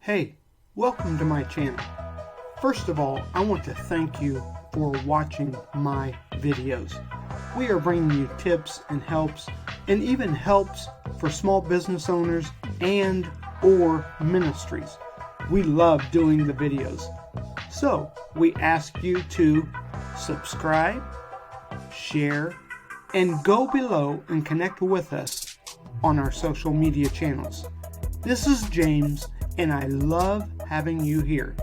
Hey, welcome to my channel. First of all, I want to thank you for watching my videos. We are bringing you tips and helps, and even helps for small business owners and or ministries. We love doing the videos. So, we ask you to subscribe, share, and go below and connect with us on our social media channels. This is James, and I love having you here.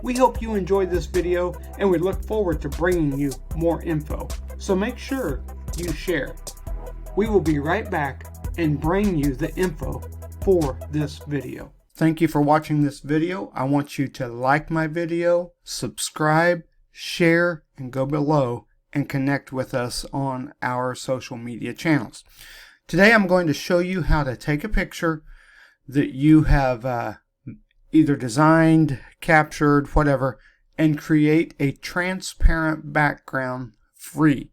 We hope you enjoyed this video, and we look forward to bringing you more info. So make sure you share. We will be right back and bring you the info for this video. Thank you for watching this video. I want you to like my video, subscribe, share, and go below and connect with us on our social media channels. Today I'm going to show you how to take a picture that you have either designed, captured, whatever, and create a transparent background free.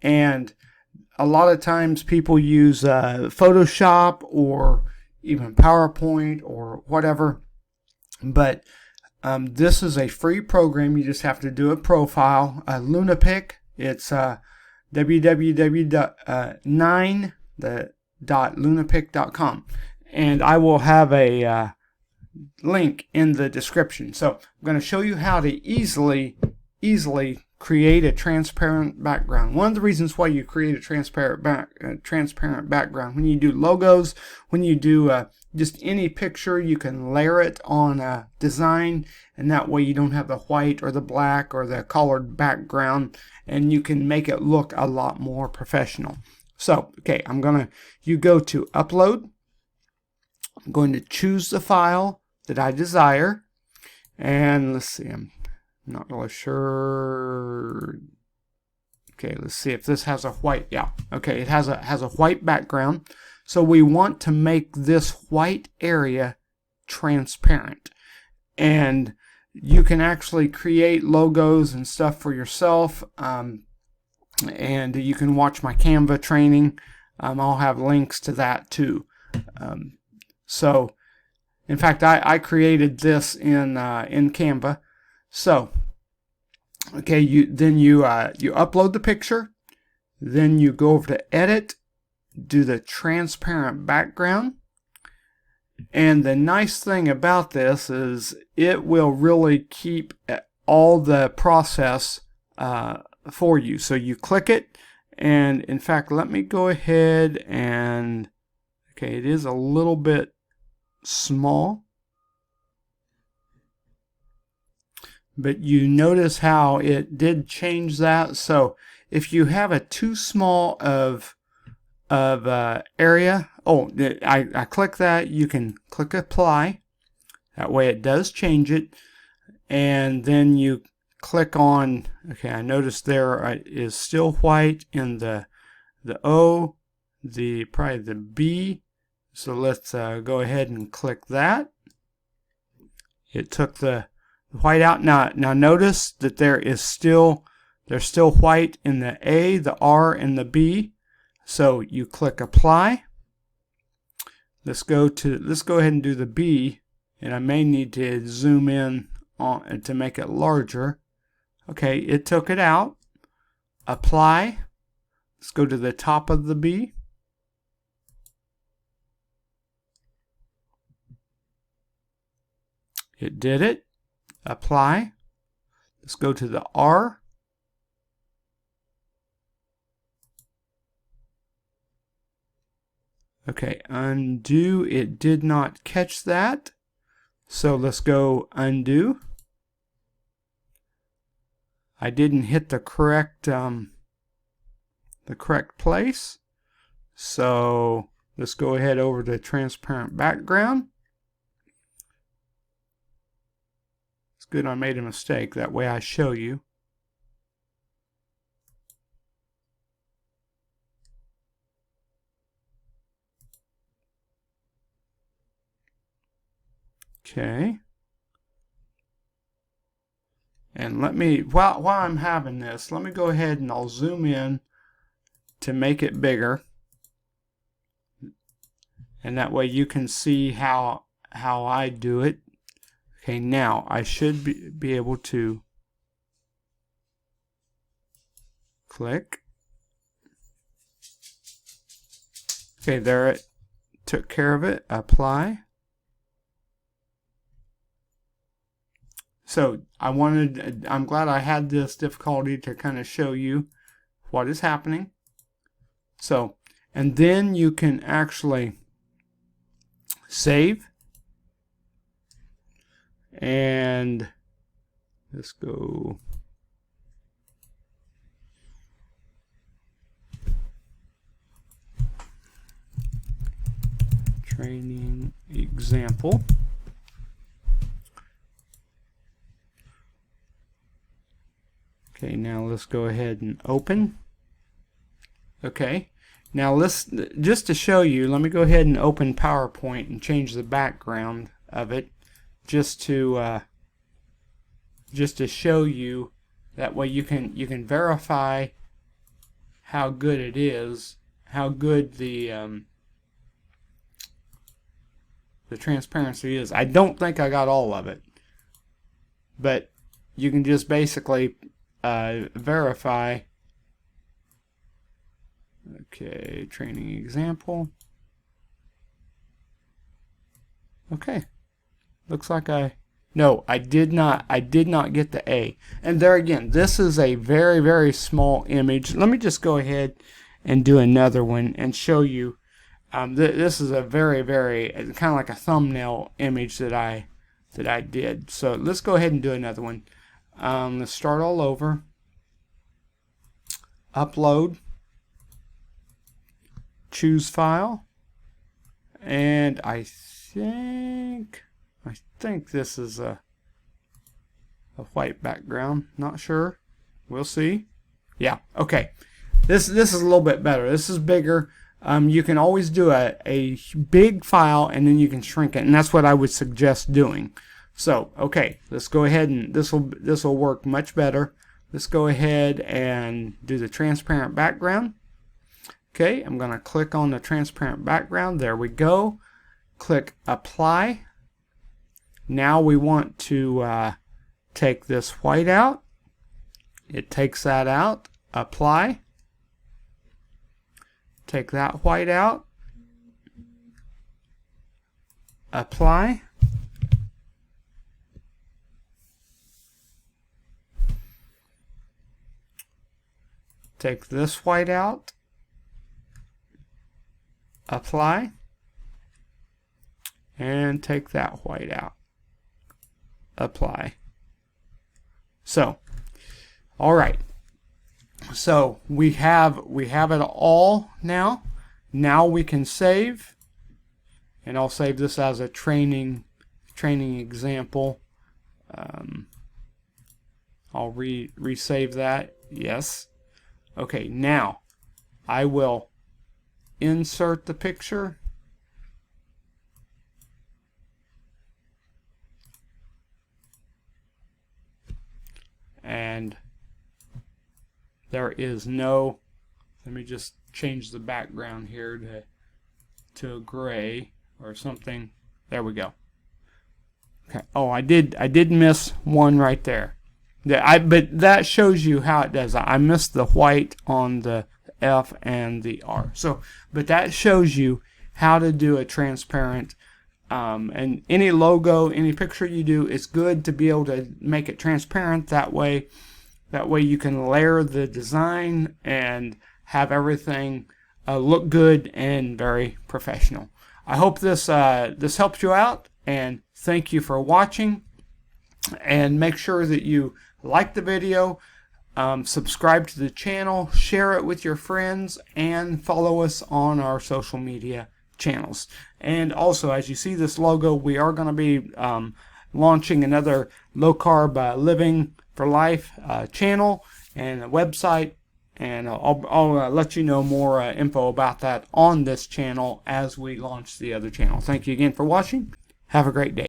And a lot of times people use Photoshop or even PowerPoint or whatever, but this is a free program. You just have to do a profile. Lunapic, it's www.9.lunapic.com, and I will have a link in the description. So I'm going to show you how to easily create a transparent background. One of the reasons why you create a transparent background, when you do logos, when you do just any picture, you can layer it on a design, and that way you don't have the white or the black or the colored background, and you can make it look a lot more professional. So, okay, you go to upload. I'm going to choose the file that I desire, and let's see, I'm not really sure. Okay, let's see if this has a white. Yeah, okay, it has a white background. So we want to make this white area transparent, and you can actually create logos and stuff for yourself, and you can watch my Canva training. I'll have links to that too. So, in fact, I created this in Canva. So, okay, you upload the picture, then you go over to Edit, do the transparent background, and the nice thing about this is it will really keep all the process for you. So you click it, and in fact, let me go ahead and, okay, it is a little bit small, but you notice how it did change that. So if you have a too small of area, I click that, you can click apply. That way it does change it, and then you click on, okay, I noticed there is still white in the O, probably the B. So let's go ahead and click that. It took the white out. Now notice that there's still white in the A, the R, and the B. So you click apply. Let's go ahead and do the B, and I may need to zoom in on to make it larger. Okay, it took it out. Apply. Let's go to the top of the B. It did it. Apply. Let's go to the R. Okay, undo. It did not catch that. So let's go undo. I didn't hit the correct place. So let's go ahead over to transparent background. Good, I made a mistake. That way I show you. Okay. And let me, while I'm having this, let me go ahead and I'll zoom in to make it bigger. And that way you can see how how I do it. Okay, now I should be able to click. Okay, there it took care of it. Apply. So I'm glad I had this difficulty to kind of show you what is happening. So, and then you can actually save. And let's go. Training example. Okay, now let's go ahead and open. Okay, now let's, just to show you, let me go ahead and open PowerPoint and change the background of it, just to show you. That way you can verify how good it is, how good the transparency is. I don't think I got all of it, but you can just basically verify. Okay, training example. Okay, looks like I did not get the A. And there again, this is a very, very small image. Let me just go ahead and do another one and show you. This is a very, very kind of like a thumbnail image that I did. So let's go ahead and do another one. Let's start all over. Upload. Choose file. And I think this is a white background. Not sure. We'll see. Yeah. Okay. This is a little bit better. This is bigger. You can always do a big file and then you can shrink it, and that's what I would suggest doing. So, okay, let's go ahead and this will work much better. Let's go ahead and do the transparent background. Okay, I'm going to click on the transparent background. There we go. Click apply. Now we want to take this white out. It takes that out. Apply. Take that white out. Apply. Take this white out. Apply. And take that white out. Apply. So, all right. So we have it all now. Now we can save, and I'll save this as a training example. I'll resave that. Yes. Okay. Now I will insert the picture. And there is no, let me just change the background here to a gray or something. There we go. Okay. Oh, I did miss one right there. But that shows you how it does. I missed the white on the F and the R. So, but that shows you how to do a transparent. And any logo, any picture you do, it's good to be able to make it transparent. That way you can layer the design and have everything look good and very professional. I hope this helps you out, and thank you for watching. And make sure that you like the video, subscribe to the channel, share it with your friends, and follow us on our social media channels. And also, as you see this logo, we are going to be launching another low carb living for life channel and a website, and I'll let you know more info about that on this channel as we launch the other channel. Thank you again for watching. Have a great day.